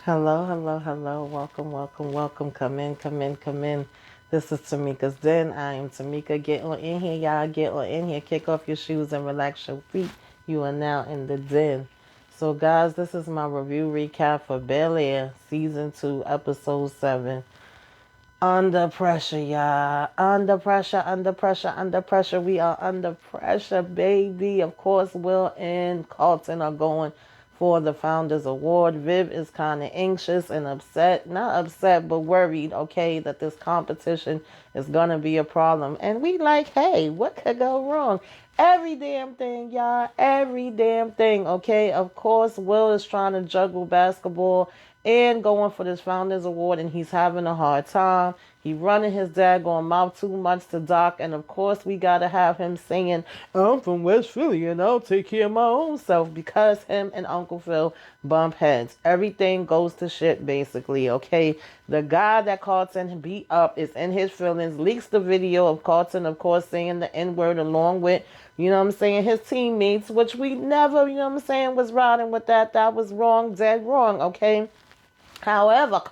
Hello, hello, hello. Welcome, welcome, welcome. Come in, come in, come in. This is Tamika's Den. I am Tamika. Get on in here, y'all. Get on in here. Kick off your shoes and relax your feet. You are now in the den. So, guys, this is my review recap for Bel-Air Season 2, Episode 7. Under pressure, y'all. Under pressure, under pressure, under pressure. We are under pressure, baby. Of course, Will and Carlton are going for the Founders Award. Viv is kind of anxious and upset. Not upset, but worried, okay, that this competition is going to be a problem. And we like, hey, what could go wrong? Every damn thing, y'all. Every damn thing, okay? Of course, Will is trying to juggle basketball and going for this Founders Award, and he's having a hard time. He running his daggone mouth too much to Doc, and of course we gotta have him singing, "I'm from West Philly and I'll take care of my own self," because him and Uncle Phil bump heads. Everything goes to shit, basically, okay? The guy that Carlton beat up is in his feelings, leaks the video of Carlton, of course, saying the N-word along with, you know what I'm saying, his teammates, which we never, you know what I'm saying, was riding with that. That was wrong, dead wrong, okay? However,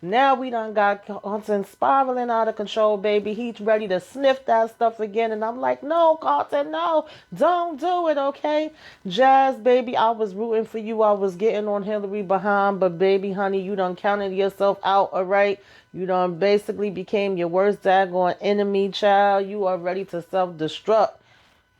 now we done got Carlton spiraling out of control, baby. He's ready to sniff that stuff again. And I'm like, no, Carlton, no, don't do it, okay? Jazz, baby, I was rooting for you. I was getting on Hillary behind. But, baby, honey, you done counted yourself out, all right? You done basically became your worst daggone enemy, child. You are ready to self-destruct.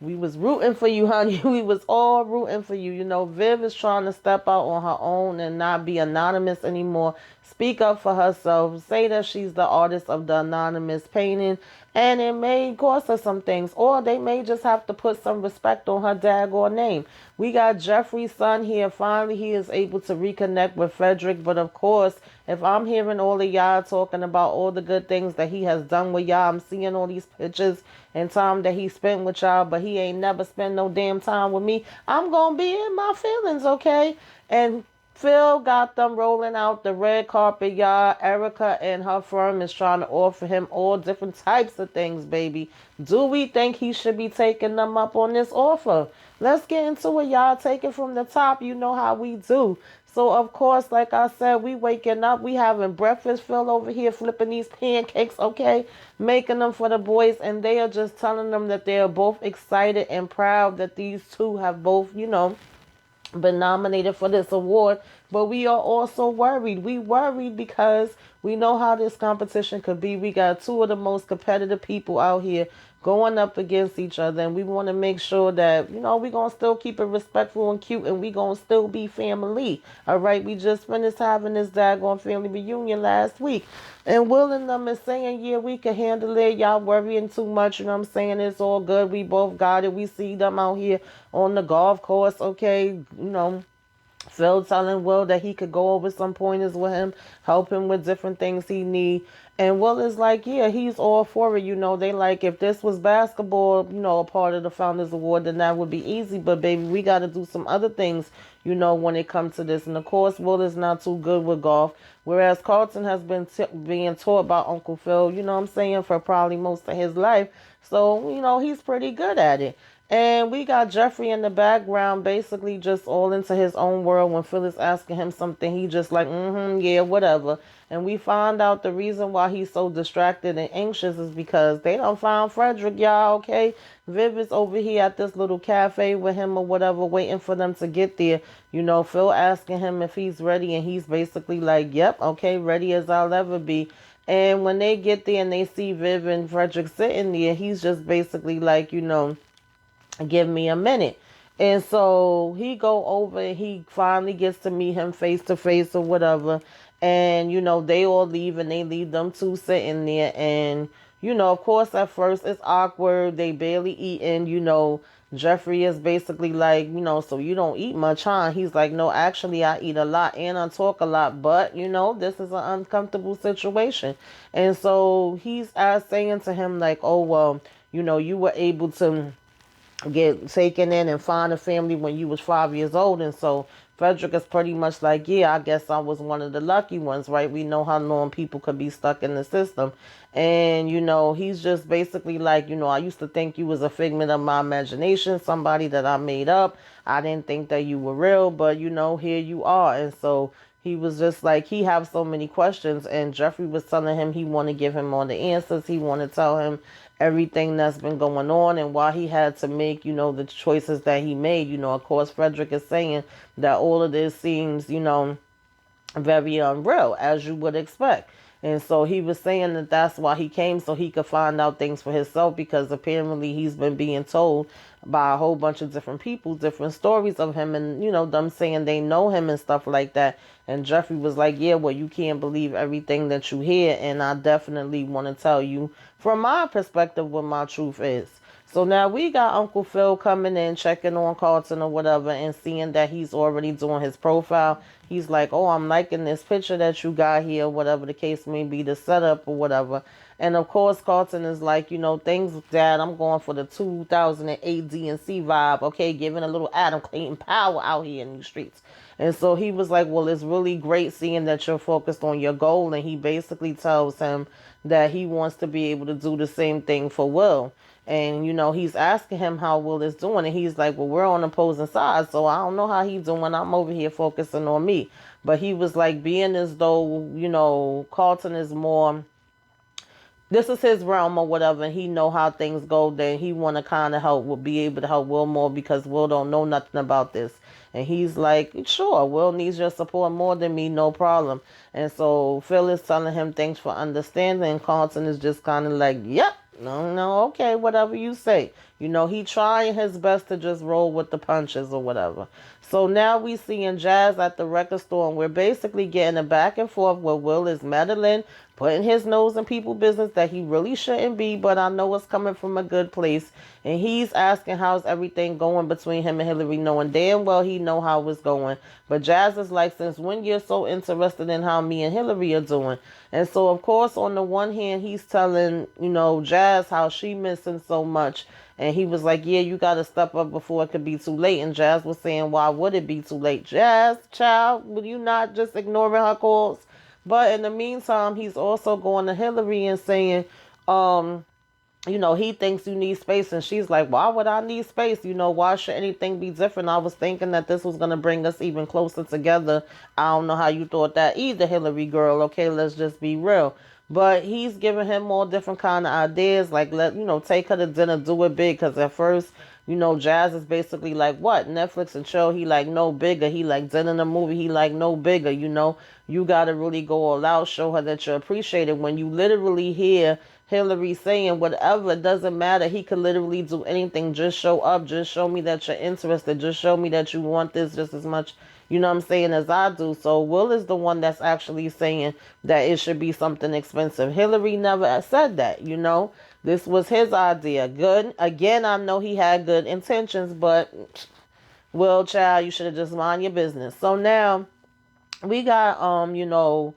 We was rooting for you, honey. We was all rooting for you. You know, Viv is trying to step out on her own and not be anonymous anymore. Speak up for herself. Say that she's the artist of the anonymous painting. And it may cost her some things. Or they may just have to put some respect on her daggone name. We got Jeffrey's son here. Finally, he is able to reconnect with Frederick. But of course, if I'm hearing all of y'all talking about all the good things that he has done with y'all, I'm seeing all these pictures and time that he spent with y'all, but he ain't never spent no damn time with me, I'm gonna be in my feelings, okay? And Phil got them rolling out the red carpet, y'all. Erica and her firm is trying to offer him all different types of things, baby. Do we think he should be taking them up on this offer? Let's get into it, y'all. Take it from the top. You know how we do. So, of course, like I said, we waking up. We having breakfast. Phil over here flipping these pancakes, okay? Making them for the boys. And they are just telling them that they are both excited and proud that these two have both, you know, been nominated for this award. But we are also worried. We worried because we know how this competition could be. We got two of the most competitive people out here going up against each other, and we want to make sure that, you know, we're going to still keep it respectful and cute, and we going to still be family. All right, we just finished having this daggone family reunion last week, and Will and them is saying, yeah, we can handle it. Y'all worrying too much, you know what I'm saying? It's all good. We both got it. We see them out here on the golf course, okay? You know, Phil telling Will that he could go over some pointers with him, help him with different things he need. And Will is like, yeah, he's all for it. You know, they like, if this was basketball, you know, a part of the Founders Award, then that would be easy. But, baby, we got to do some other things, you know, when it comes to this. And, of course, Will is not too good with golf. Whereas Carlton has been being taught by Uncle Phil, you know what I'm saying, for probably most of his life. So, you know, he's pretty good at it. And we got Jeffrey in the background, basically just all into his own world. When Phil is asking him something, he just like, yeah, whatever. And we find out the reason why he's so distracted and anxious is because they don't find Frederick, y'all, okay? Viv is over here at this little cafe with him or whatever, waiting for them to get there. You know, Phil asking him if he's ready, and he's basically like, yep, okay, ready as I'll ever be. And when they get there and they see Viv and Frederick sitting there, he's just basically like, you know, give me a minute. And so he go over and he finally gets to meet him face to face or whatever. And, you know, they all leave and they leave them two sitting there. And, you know, of course, at first it's awkward. They barely eating, you know. Jeffrey is basically like, you know, so you don't eat much, huh? He's like, no, actually, I eat a lot and I talk a lot. But, you know, this is an uncomfortable situation. And so he's saying to him like, oh, well, you know, you were able to get taken in and find a family when you was 5 years old. And so Frederick is pretty much like, yeah, I guess I was one of the lucky ones, right? We know how long people could be stuck in the system. And, you know, he's just basically like, you know, I used to think you was a figment of my imagination, somebody that I made up. I didn't think that you were real, but, you know, here you are. And so He was just like, he have so many questions, and Jeffrey was telling him he want to give him all the answers. He want to tell him everything that's been going on and why he had to make, the choices that he made. Of course, Frederick is saying that all of this seems, very unreal, as you would expect. And so he was saying that that's why he came, so he could find out things for himself, because apparently he's been being told by a whole bunch of different people different stories of him, and them saying they know him and stuff like that. And Jeffrey was like, yeah, well, you can't believe everything that you hear, and I definitely want to tell you from my perspective what my truth is. So now we got Uncle Phil coming in, checking on Carlton or whatever, and seeing that he's already doing his profile. He's like, oh, I'm liking this picture that you got here, whatever the case may be, the setup or whatever. And of course, Carlton is like, things, Dad, I'm going for the 2008 DNC vibe, okay, giving a little Adam Clayton power out here in the streets. And so he was like, well, it's really great seeing that you're focused on your goal. And he basically tells him that he wants to be able to do the same thing for Will. And, he's asking him how Will is doing. And he's like, well, we're on opposing sides, so I don't know how he's doing. I'm over here focusing on me. But he was like, being as though, Carlton is more, this is his realm or whatever, and he know how things go, then he want to kind of help, will be able to help Will more, because Will don't know nothing about this. And he's like, sure, Will needs your support more than me, no problem. And so Phil is telling him thanks for understanding, and Carlton is just kind of like, yep, no, okay, whatever you say. He trying his best to just roll with the punches or whatever. So now we seeing Jazz at the record store, and we're basically getting a back and forth where Will is meddling, putting his nose in people's business that he really shouldn't be, but I know it's coming from a good place. And he's asking how's everything going between him and Hillary, knowing damn well he know how it's going. But Jazz is like, since when you're so interested in how me and Hillary are doing? And so, of course, on the one hand, he's telling, Jazz how she missing so much. And he was like, yeah, you got to step up before it could be too late. And Jazz was saying, why would it be too late? Jazz, child, will you not just ignoring her calls? But in the meantime, he's also going to Hillary and saying, he thinks you need space. And she's like, why would I need space? Why should anything be different? I was thinking that this was going to bring us even closer together. I don't know how you thought that either, Hillary girl. Okay, let's just be real. But he's giving him all different kind of ideas, like, take her to dinner, do it big. Because at first, Jazz is basically like, what, Netflix and chill? He like, no bigger. He like, dinner in a movie. He like, no bigger. You got to really go all out, show her that you appreciate it. When you literally hear Hillary saying whatever, it doesn't matter. He could literally do anything. Just show up. Just show me that you're interested. Just show me that you want this just as much, as I do. So Will is the one that's actually saying that it should be something expensive. Hillary never said that, This was his idea. Good. Again, I know he had good intentions, but Will, child, you should have just mind your business. So now we got, oh,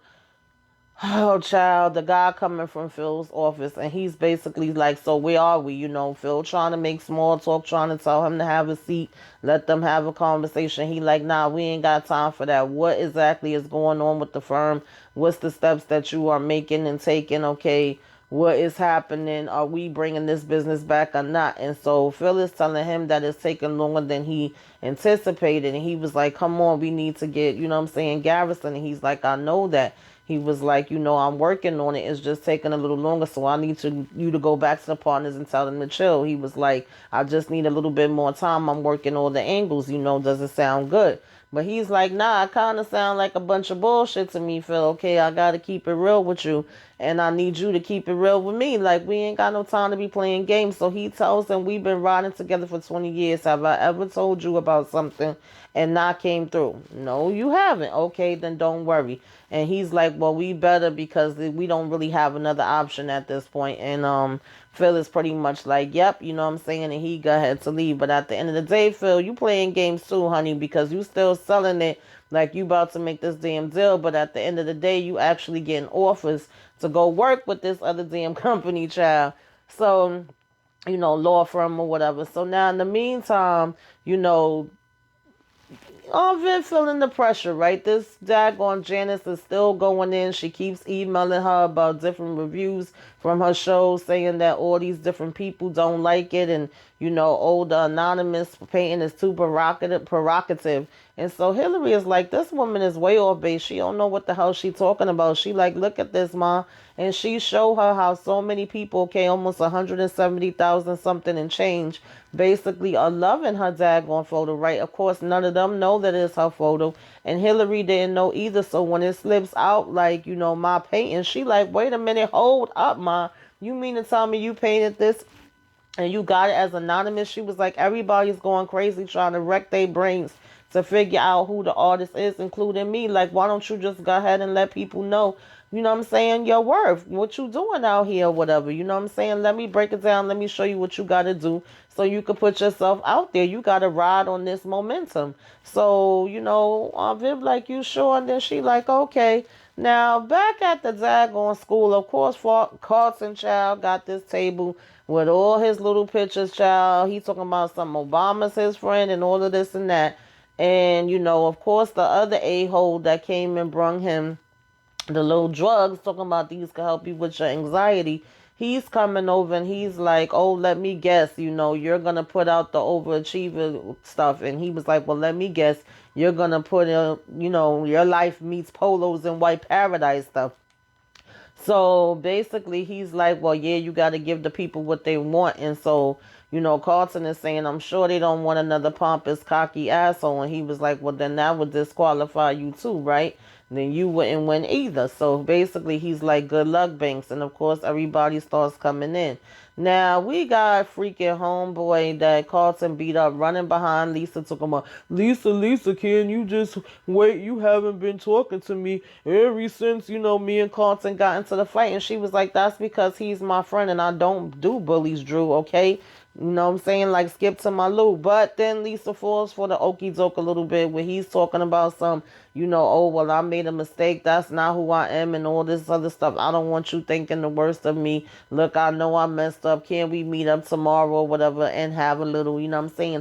child, the guy coming from Phil's office, and he's basically like, so where are we? Phil trying to make small talk, trying to tell him to have a seat, let them have a conversation. He like, nah, we ain't got time for that. What exactly is going on with the firm? What's the steps that you are making and taking? Okay, what is happening? Are we bringing this business back or not? And so Phil is telling him that it's taking longer than he anticipated. And he was like, come on, we need to get, Garrison. And he's like, I know that. He was like, I'm working on it. It's just taking a little longer. So I need you to go back to the partners and tell them to chill. He was like, I just need a little bit more time. I'm working all the angles. Does it sound good? But he's like, nah, I kind of sound like a bunch of bullshit to me, Phil. Okay, I got to keep it real with you. And I need you to keep it real with me. Like, we ain't got no time to be playing games. So he tells him, we've been riding together for 20 years. Have I ever told you about something and not came through? No, you haven't. Okay, then don't worry. And he's like, well, we better, because we don't really have another option at this point. And Phil is pretty much like, yep, And he go ahead to leave. But at the end of the day, Phil, you playing games too, honey, because you still selling it like you about to make this damn deal. But at the end of the day, you actually getting offers to go work with this other damn company, child. So, law firm or whatever. So now in the meantime, I've been feeling the pressure, right? This daggone Janice is still going in. She keeps emailing her about different reviews from her show saying that all these different people don't like it, and the anonymous painting is too provocative. And so Hillary is like, this woman is way off base. She don't know what the hell she talking about. She like, look at this, ma. And she show her how so many people, okay, almost 170,000 something and change, basically are loving her daggone photo, right? Of course, none of them know that it's her photo. And Hillary didn't know either. So when it slips out, like, my painting, she like, wait a minute, hold up, ma. You mean to tell me you painted this and you got it as anonymous? She was like, everybody's going crazy trying to wreck their brains to figure out who the artist is, including me. Like, why don't you just go ahead and let people know, what I'm saying, your worth, what you doing out here or whatever, what I'm saying? Let me break it down. Let me show you what you got to do so you can put yourself out there. You got to ride on this momentum. So, Viv like, you sure? And then she like, okay. Now, back at the daggone school, of course, Carlton child got this table with all his little pictures, child. He talking about some Obama's his friend and all of this and that. And, of course, the other a-hole that came and brung him the little drugs, talking about these can help you with your anxiety. He's coming over and he's like, oh, let me guess, you're going to put out the overachiever stuff. And he was like, well, let me guess, you're going to put in, your life meets polos and white paradise stuff. So basically, he's like, well, yeah, you got to give the people what they want. And so, Carlton is saying, I'm sure they don't want another pompous, cocky asshole. And he was like, well, then that would disqualify you too, right? Then you wouldn't win either. So basically, he's like, good luck, Banks. And of course, everybody starts coming in. Now, we got freaking homeboy that Carlton beat up running behind Lisa, talking about, Lisa, can you just wait? You haven't been talking to me ever since, me and Carlton got into the fight. And she was like, that's because he's my friend and I don't do bullies, Drew, okay? You know what I'm saying? Like, skip to my loo. But then Lisa falls for the okie doke a little bit where he's talking about some, oh, well, I made a mistake. That's not who I am and all this other stuff. I don't want you thinking the worst of me. Look, I know I messed up. Can we meet up tomorrow or whatever and have a little,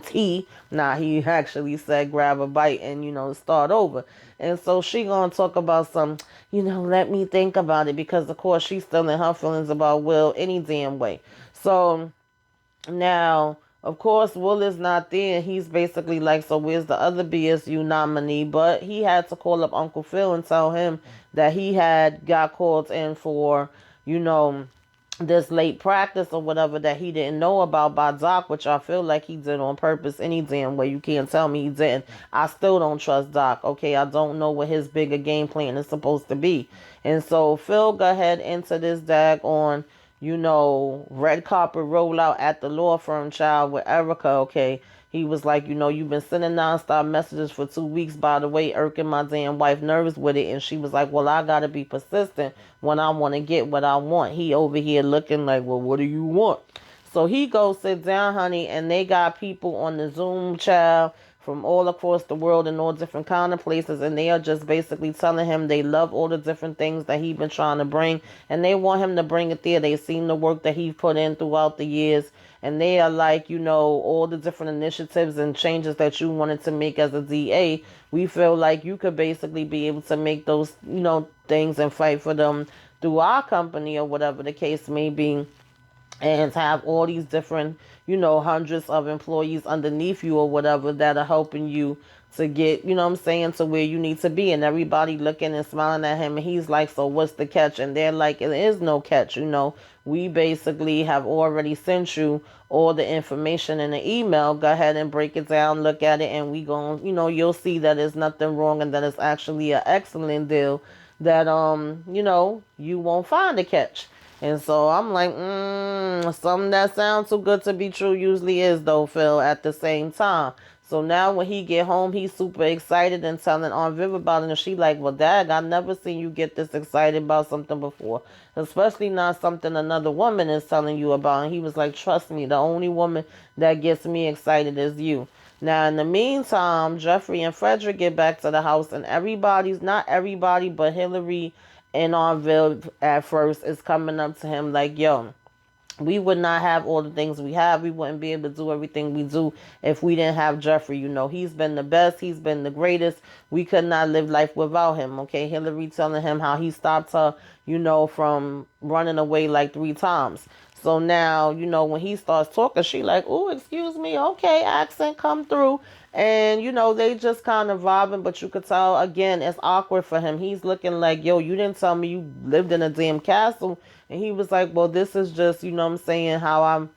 tea? Nah, he actually said grab a bite and, start over. And so she gonna talk about some, let me think about it, because, of course, she's still in her feelings about Will any damn way. So now, of course, Will is not there. He's basically like, so where's the other BSU nominee? But he had to call up Uncle Phil and tell him that he had got called in for, this late practice or whatever that he didn't know about by Doc, which I feel like he did on purpose any damn way. You can't tell me he didn't. I still don't trust Doc. Okay, I don't know what his bigger game plan is supposed to be. And so Phil go ahead into this daggone, red carpet rollout at the law firm, child, with Erica, okay? He was like, you've been sending nonstop messages for 2 weeks, by the way, irking my damn wife nervous with it. And she was like, well, I got to be persistent when I want to get what I want. He over here looking like, well, what do you want? So he goes, sit down, honey, and they got people on the Zoom, child, from all across the world and all different kind of places, and they are just basically telling him they love all the different things that he's been trying to bring, and they want him to bring it there. They've seen the work that he put in throughout the years, and they are like, all the different initiatives and changes that you wanted to make as a DA. We feel like you could basically be able to make those, things and fight for them through our company or whatever the case may be, and have all these different, hundreds of employees underneath you or whatever that are helping you to get, to where you need to be. And everybody looking and smiling at him. And he's like, so what's the catch? And they're like, there is no catch. We basically have already sent you all the information in the email. Go ahead and break it down, look at it, and we going, you'll see that there's nothing wrong and that it's actually an excellent deal that, you won't find a catch. And so I'm like, something that sounds too good to be true usually is, though, Phil, at the same time. So now when he get home, he's super excited and telling Aunt Viv about it. And she like, well, Dad, I never seen you get this excited about something before. Especially not something another woman is telling you about. And he was like, trust me, the only woman that gets me excited is you. Now, in the meantime, Jeffrey and Frederick get back to the house. And not everybody, but Hillary and Aunt Viv at first is coming up to him like, yo, we would not have all the things we have. We wouldn't be able to do everything we do if we didn't have Jeffrey. You know, he's been the best. He's been the greatest. We could not live life without him. Okay. Hillary telling him how he stopped her, you know, from running away like 3 times. So now, you know, when he starts talking, she like, oh, excuse me. Okay. Accent come through. And, you know, they just kind of vibing, but you could tell, again, it's awkward for him. He's looking like, yo, you didn't tell me you lived in a damn castle. And he was like, well, this is just, you know what I'm saying, how I'm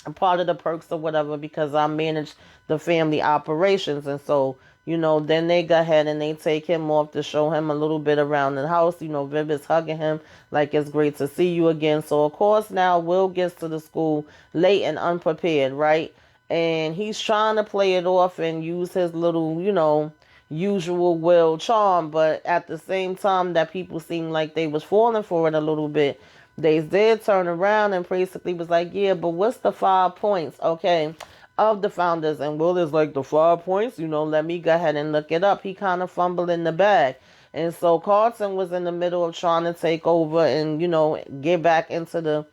a part of the perks or whatever because I manage the family operations. And so, you know, then they go ahead and they take him off to show him a little bit around the house. You know, Viv is hugging him like it's great to see you again. So, of course, now Will gets to the school late and unprepared, right? And he's trying to play it off and use his little, you know, usual Will charm. But at the same time that people seemed like they was falling for it a little bit, they did turn around and basically was like, yeah, but what's the 5 points, okay, of the founders? And Will is like, the 5 points, you know, let me go ahead and look it up. He kind of fumbled in the bag. And so Carlton was in the middle of trying to take over and, you know, get back into the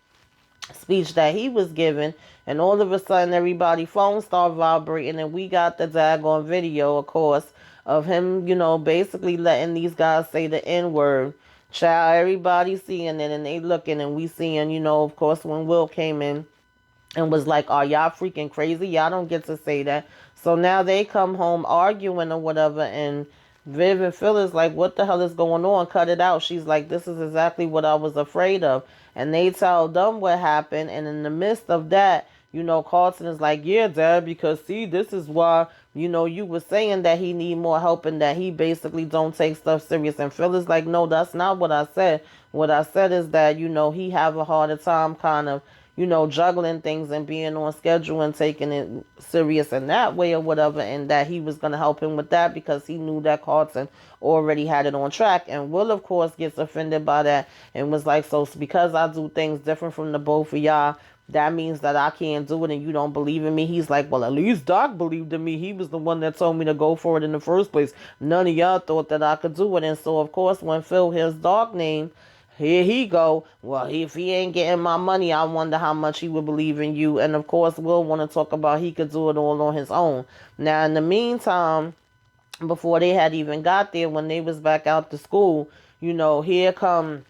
speech that he was giving. And all of a sudden, everybody's phone started vibrating. And we got the daggone video, of course, of him, you know, basically letting these guys say the N-word. Child, everybody seeing it and they looking and we seeing, you know, of course, when Will came in and was like, are y'all freaking crazy? Y'all don't get to say that. So now they come home arguing or whatever, and Viv and Phil is like, what the hell is going on? Cut it out. She's like, this is exactly what I was afraid of. And they tell them what happened, and in the midst of that, you know, Carlton is like, yeah, Dad, because see, this is why, you know, you were saying that he need more help and that he basically don't take stuff serious. And Phil is like, no, that's not what I said. What I said is that, you know, he have a harder time kind of, you know, juggling things and being on schedule and taking it serious in that way or whatever, and that he was going to help him with that because he knew that Carlton already had it on track. And Will, of course, gets offended by that and was like, so because I do things different from the both of y'all, that means that I can't do it and you don't believe in me? He's like, well, at least Doc believed in me. He was the one that told me to go for it in the first place. None of y'all thought that I could do it. And so, of course, when Phil hears Doc name, here he go. Well, if he ain't getting my money, I wonder how much he would believe in you. And of course, Will want to talk about he could do it all on his own. Now, in the meantime, before they had even got there, when they was back out to school, you know, here come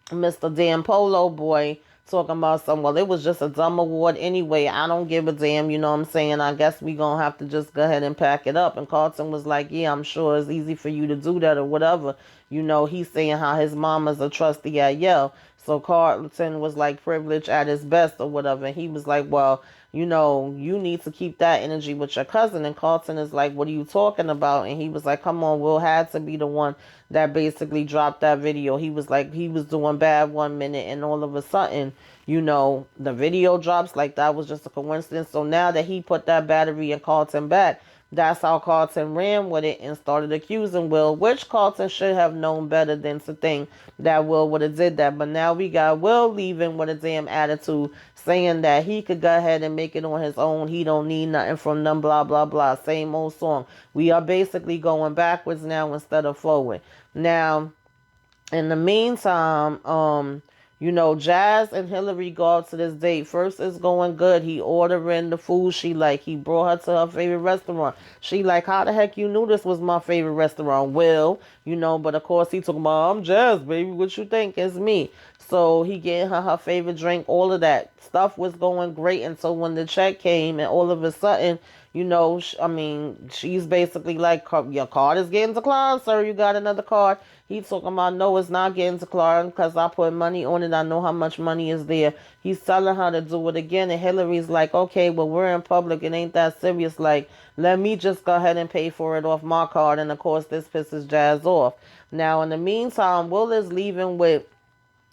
Mr. Dan Polo Boy talking about some, well, it was just a dumb award anyway. I don't give a damn, you know what I'm saying? I guess we gonna have to just go ahead and pack it up. And Carlton was like, yeah, I'm sure it's easy for you to do that or whatever. You know, he's saying how his mama's a trustee at Yale. So Carlton was like privileged at his best or whatever. And he was like, well, you know, you need to keep that energy with your cousin. And Carlton is like, what are you talking about? And he was like, come on, Will had to be the one that basically dropped that video. He was like, he was doing bad 1 minute and all of a sudden, you know, the video drops. Like that was just a coincidence. So now that he put that battery in Carlton back, that's how Carlton ran with it and started accusing Will, which Carlton should have known better than to think that Will would have did that. But now we got Will leaving with a damn attitude, saying that he could go ahead and make it on his own. He don't need nothing from them, blah, blah, blah. Same old song. We are basically going backwards now instead of forward. Now, in the meantime, you know, Jazz and Hillary go out to this date. First, it's going good. He ordering the food she like. He brought her to her favorite restaurant. She like, how the heck you knew this was my favorite restaurant? Well, you know, but of course he talking about, I'm Jazz, baby. What you think? It's me. So he getting her favorite drink. All of that stuff was going great until when the check came and all of a sudden, you know, I mean, she's basically like, your card is getting declined, sir. You got another card. He's talking about, no, it's not getting declined because I put money on it. I know how much money is there. He's telling her to do it again. And Hillary's like, okay, well, we're in public. It ain't that serious. Like, let me just go ahead and pay for it off my card. And, of course, this pisses Jazz off. Now, in the meantime, Will is leaving with,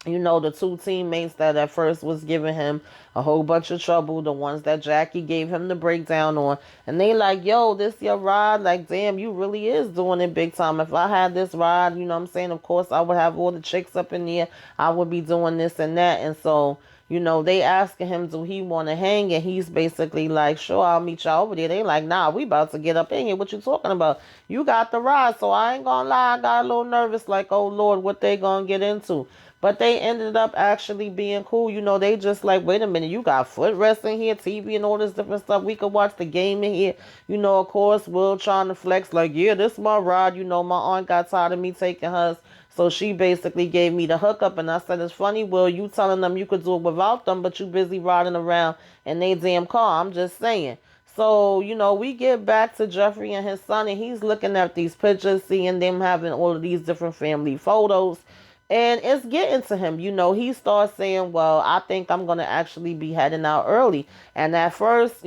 you know, the two teammates that at first was giving him a whole bunch of trouble, the ones that Jackie gave him the breakdown on. And they like, yo, this your ride? Like, damn, you really is doing it big time. If I had this ride, you know what I'm saying, of course, I would have all the chicks up in there. I would be doing this and that. And so, you know, they asking him, do he want to hang? And he's basically like, sure, I'll meet y'all over there. They like, nah, we about to get up in here. What you talking about? You got the ride. So I ain't gonna lie, I got a little nervous, like, oh, Lord, what they gonna get into? But they ended up actually being cool. They just like, wait a minute, you got footrest in here, TV and all this different stuff. We could watch the game in here. Of course, Will trying to flex like, yeah, this is my ride. My aunt got tired of me taking hers. So she basically gave me the hookup, and I said, it's funny, Will, you telling them you could do it without them, but you busy riding around in they damn car. I'm just saying. So, we get back to Jeffrey and his son, and he's looking at these pictures, seeing them having all of these different family photos. And it's getting to him. He starts saying, well, I think I'm going to actually be heading out early. And at first,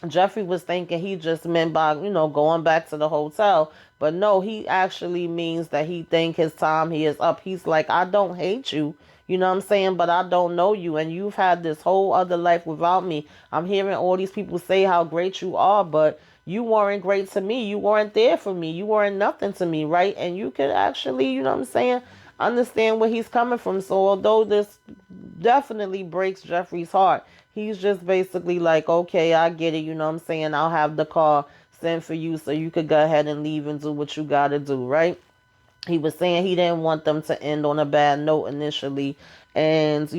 Jeffrey was thinking he just meant by, going back to the hotel. But no, he actually means that he think his time here is up. He's like, I don't hate you. You know what I'm saying? But I don't know you. And you've had this whole other life without me. I'm hearing all these people say how great you are, but you weren't great to me. You weren't there for me. You weren't nothing to me, right? And you could actually, you know what I'm saying, understand where he's coming from. So although this definitely breaks Jeffrey's heart, he's just basically like, okay, I get it. You know what I'm saying? I'll have the car sent for you so you could go ahead and leave and do what you got to do, right? He was saying he didn't want them to end on a bad note initially. And,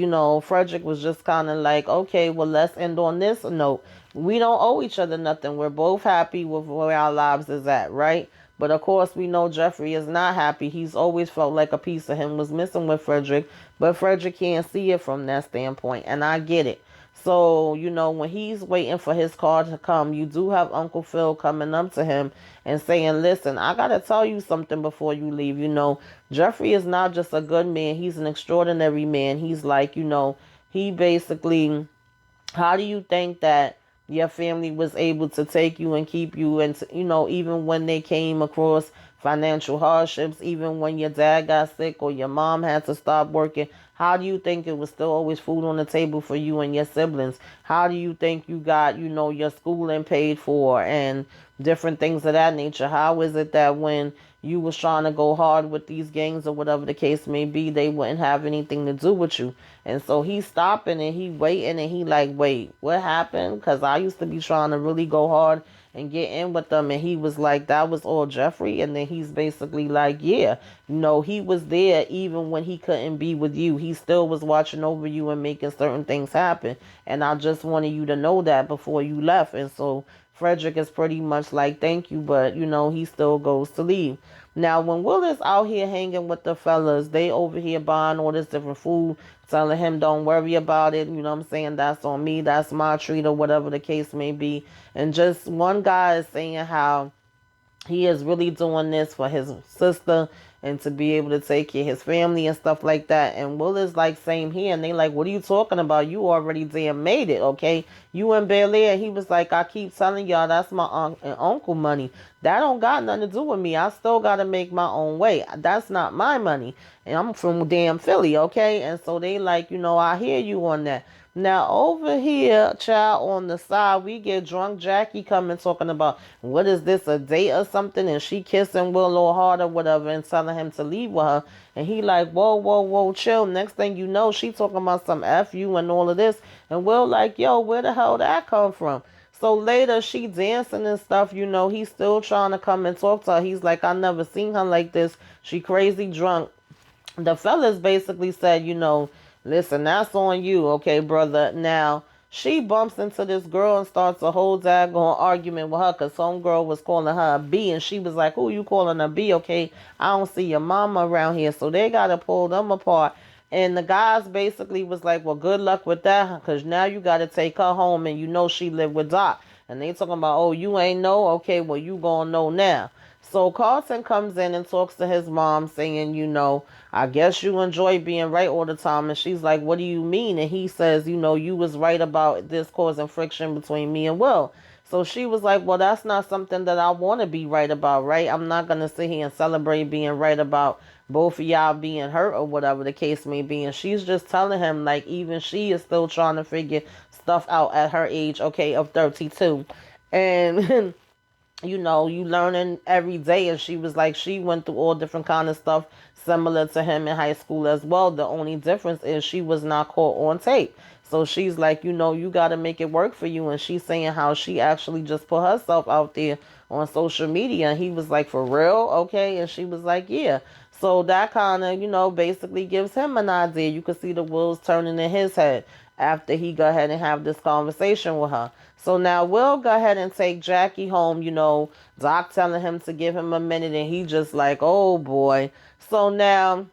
Frederick was just kind of like, okay, well, let's end on this note. We don't owe each other nothing. We're both happy with where our lives is at, right? But of course, we know Jeffrey is not happy. He's always felt like a piece of him was missing with Frederick. But Frederick can't see it from that standpoint. And I get it. So, when he's waiting for his car to come, you do have Uncle Phil coming up to him and saying, listen, I got to tell you something before you leave. Jeffrey is not just a good man. He's an extraordinary man. He's like, he basically, how do you think that your family was able to take you and keep you and, even when they came across financial hardships, even when your dad got sick or your mom had to stop working, how do you think it was still always food on the table for you and your siblings? How do you think you got, your schooling paid for and different things of that nature? How is it that when you was trying to go hard with these gangs or whatever the case may be, they wouldn't have anything to do with you? And so he's stopping and he waiting and he like, wait, what happened? Because I used to be trying to really go hard and get in with them. And he was like, that was all Jeffrey. And then he's basically like, yeah, he was there even when he couldn't be with you. He still was watching over you and making certain things happen. And I just wanted you to know that before you left. And so Frederick is pretty much like, thank you, but, he still goes to leave. Now, when Will is out here hanging with the fellas, they over here buying all this different food, telling him don't worry about it. You know what I'm saying? That's on me. That's my treat or whatever the case may be. And just one guy is saying how he is really doing this for his sister and to be able to take care of his family and stuff like that. And Will is like, same here. And they like, what are you talking about? You already damn made it, okay? You in Bel-Air. He was like, I keep telling y'all that's my aunt and uncle money. That don't got nothing to do with me. I still got to make my own way. That's not my money. And I'm from damn Philly, okay? And so they like, I hear you on that. Now, over here, child, on the side, we get drunk Jackie coming talking about, what is this, a date or something? And she kissing Will a little hard or whatever and telling him to leave with her. And he like, whoa, whoa, whoa, chill. Next thing you know, she talking about some F you and all of this. And Will like, yo, where the hell did that come from? So later, she dancing and stuff, he's still trying to come and talk to her. He's like, I never seen her like this. She crazy drunk. The fellas basically said, listen, that's on you, okay, brother. Now, she bumps into this girl and starts a whole daggone argument with her because some girl was calling her a B, and she was like, who you calling a B, okay? I don't see your mama around here. So they got to pull them apart. And the guys basically was like, well, good luck with that because now you got to take her home and she lived with Doc. And they talking about, oh, you ain't know? Okay, well, you gonna know now. So Carlton comes in and talks to his mom saying, I guess you enjoy being right all the time. And she's like, what do you mean? And he says, you was right about this causing friction between me and Will. So she was like, well, that's not something that I want to be right about, right? I'm not going to sit here and celebrate being right about both of y'all being hurt or whatever the case may be. And she's just telling him, like, even she is still trying to figure stuff out at her age, okay, of 32. And you learning every day. And she was like, she went through all different kind of stuff similar to him in high school as well. The only difference is she was not caught on tape. So she's like, you got to make it work for you. And she's saying how she actually just put herself out there on social media. And he was like, for real? Okay. And she was like, yeah. So that kind of, basically gives him an idea. You can see the wheels turning in his head after he go ahead and have this conversation with her. So now Will go ahead and take Jackie home, Doc telling him to give him a minute and he just like, oh boy. So now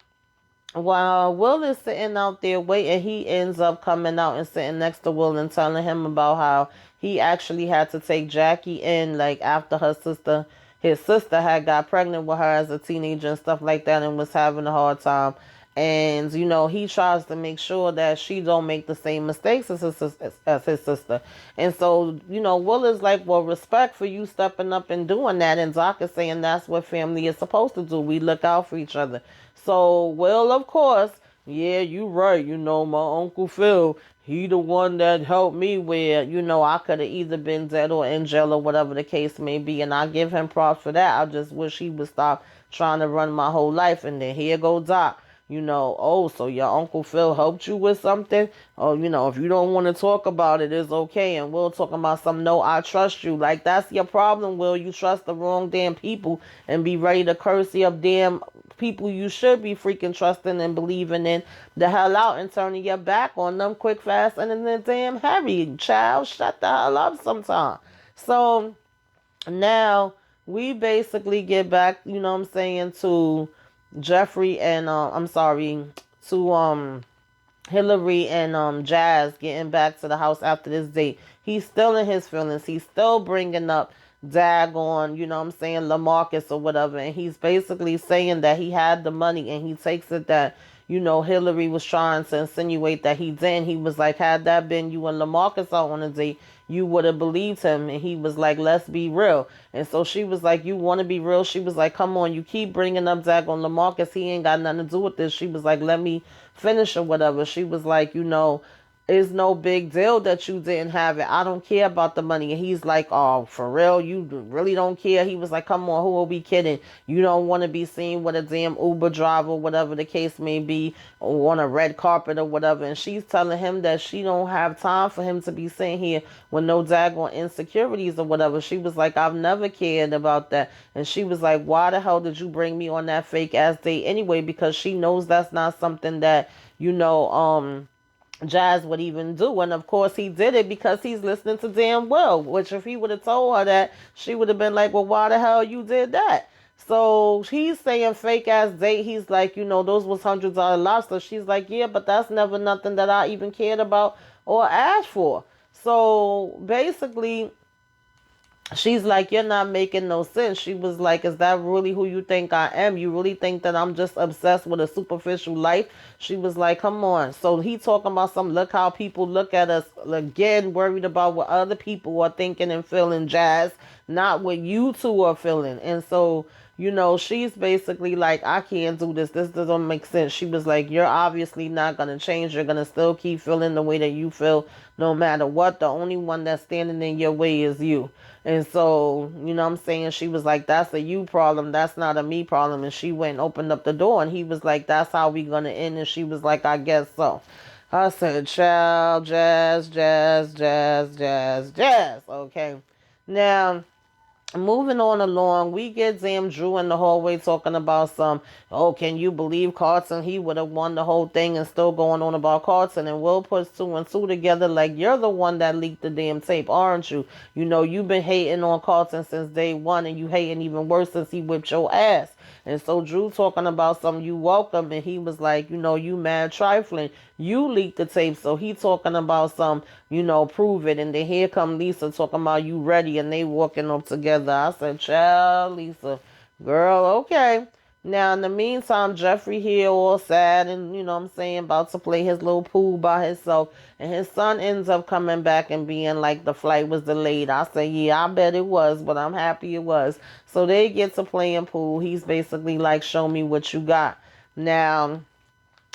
while Will is sitting out there waiting, he ends up coming out and sitting next to Will and telling him about how he actually had to take Jackie in, like after his sister had got pregnant with her as a teenager and stuff like that and was having a hard time. And, he tries to make sure that she don't make the same mistakes as his sister. And so, Will is like, well, respect for you stepping up and doing that. And Doc is saying that's what family is supposed to do. We look out for each other. So, Will, of course, yeah, you right. My Uncle Phil, he the one that helped me where, I could have either been dead or in jail or whatever the case may be. And I give him props for that. I just wish he would stop trying to run my whole life. And then here go Doc. Oh, so your Uncle Phil helped you with something? Oh, if you don't want to talk about it, it's okay. And we'll talk about some, no, I trust you. Like, that's your problem, Will. You trust the wrong damn people and be ready to curse your damn people you should be freaking trusting and believing in the hell out and turning your back on them quick, fast, and in the damn hurry. Child, shut the hell up sometime. So now we basically get back, to Jeffrey and I'm sorry, to Hillary and Jazz getting back to the house after this date. He's still in his feelings. He's still bringing up daggone, LaMarcus or whatever. And he's basically saying that he had the money and he takes it that, Hillary was trying to insinuate that he didn't. He was like, had that been you and LaMarcus out on a date, you would have believed him. And he was like, let's be real. And so she was like, you want to be real? She was like, come on, you keep bringing up daggone LaMarcus. He ain't got nothing to do with this. She was like, let me finish or whatever. She was like, it's no big deal that you didn't have it. I don't care about the money. And he's like, oh, for real? You really don't care? He was like, come on, who are we kidding? You don't want to be seen with a damn Uber driver, whatever the case may be, or on a red carpet or whatever. And she's telling him that she don't have time for him to be sitting here with no daggone insecurities or whatever. She was like, I've never cared about that. And she was like, why the hell did you bring me on that fake ass date anyway? Because she knows that's not something that, Jazz would even do. And of course he did it because he's listening to damn Will, which if he would have told her that, she would have been like, well, why the hell you did that? So he's saying fake ass date. He's like, those was $100 lobster. She's like, yeah, but that's never nothing that I even cared about or asked for. So basically she's like, you're not making no sense. She was like, is that really who you think I am? You really think that I'm just obsessed with a superficial life? She was like, come on. So he talking about some, look how people look at us, again, worried about what other people are thinking and feeling, Jazz, not what you two are feeling. And so, she's basically like, I can't do this. This doesn't make sense. She was like, you're obviously not going to change. You're going to still keep feeling the way that you feel no matter what. The only one that's standing in your way is you. And so, she was like, that's a you problem. That's not a me problem. And she went and opened up the door and he was like, that's how we going to end. And she was like, I guess so. I said, child, Jazz, Jazz, Jazz, Jazz, Jazz. Okay. Now, moving on along, we get damn Drew in the hallway talking about some, oh, can you believe Carlton? He would have won the whole thing and still going on about Carlton. And Will puts two and two together like, you're the one that leaked the damn tape, aren't you? You've been hating on Carlton since day one and you hating even worse since he whipped your ass. And so Drew talking about some, you welcome, and he was like, you mad trifling. You leaked the tape. So he talking about some, prove it. And then here come Lisa talking about you ready, and they walking up together. I said, child, Lisa, girl, okay. Now, in the meantime, Jeffrey here all sad and, about to play his little pool by himself. And his son ends up coming back and being like the flight was delayed. I say, yeah, I bet it was, but I'm happy it was. So they get to playing pool. He's basically like, show me what you got. Now,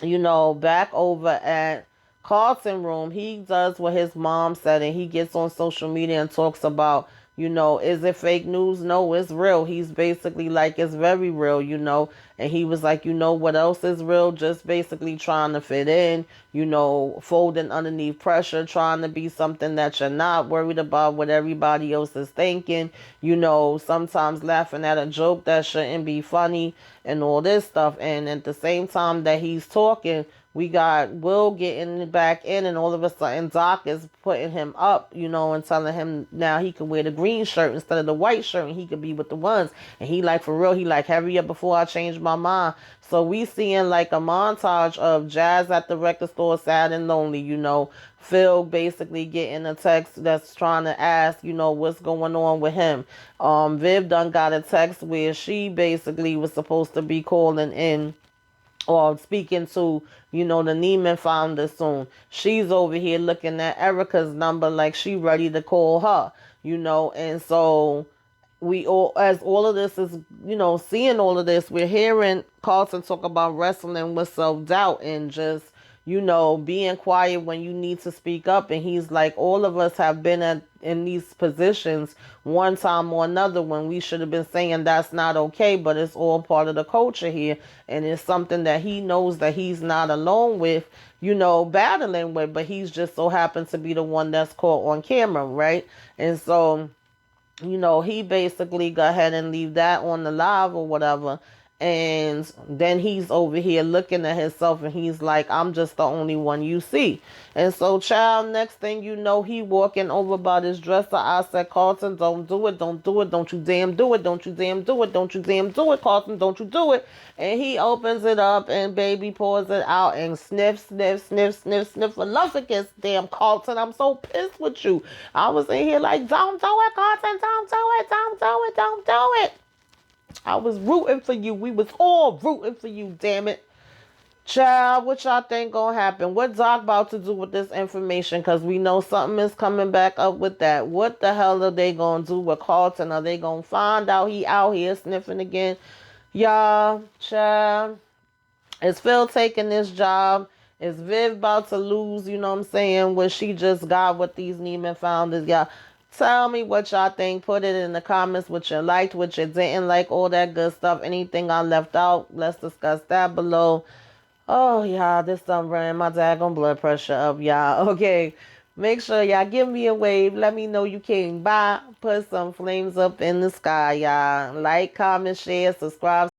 back over at Carlton room, he does what his mom said and he gets on social media and talks about Is it fake news? No, it's real. He's basically like, it's very real. And he was like, what else is real? Just basically trying to fit in, folding underneath pressure, trying to be something that you're not, worried about what everybody else is thinking, sometimes laughing at a joke that shouldn't be funny and all this stuff. And at the same time that he's talking, we got Will getting back in, and all of a sudden Doc is putting him up, and telling him now he can wear the green shirt instead of the white shirt, and he could be with the ones. And he like, for real, he like, hurry up before I change my mind. So we seeing like a montage of Jazz at the record store, sad and lonely. Phil basically getting a text that's trying to ask, what's going on with him. Viv done got a text where she basically was supposed to be calling in or speaking to, the Neiman founder soon. She's over here looking at Erica's number like she ready to call her, and so we all, as all of this is, seeing all of this, we're hearing Carlton talk about wrestling with self-doubt and just, being quiet when you need to speak up. And he's like, all of us have been in these positions one time or another when we should have been saying that's not okay, but it's all part of the culture here. And it's something that he knows that he's not alone with, battling with, but he's just so happens to be the one that's caught on camera, right? And so, he basically go ahead and leave that on the live or whatever. And then he's over here looking at himself and he's like, I'm just the only one you see. And so, child, next thing you know, he walking over by this dresser. I said, Carlton, don't do it. Don't do it. Don't you damn do it. Don't you damn do it. Don't you damn do it, Carlton. Don't you do it. And he opens it up and baby pours it out and sniff, sniff, sniff, sniff, sniff. Sniffaluffagus, damn Carlton. I'm so pissed with you. I was in here like, don't do it, Carlton. Don't do it. Don't do it. Don't do it. I was rooting for you. We was all rooting for you, damn it. Child, what y'all think gonna happen? What Doc about to do with this information? Because we know something is coming back up with that. What the hell are they gonna do with Carlton? Are they gonna find out he out here sniffing again? Y'all, child, is Phil taking this job? Is Viv about to lose, what she just got with these Neiman founders? Y'all, tell me what y'all think. Put it in the comments, what you liked, what you didn't like, all that good stuff. Anything I left out, let's discuss that below. Oh, y'all, this done ran my daggone blood pressure up, y'all. Okay, make sure y'all give me a wave. Let me know you came by. Put some flames up in the sky, y'all. Like, comment, share, subscribe.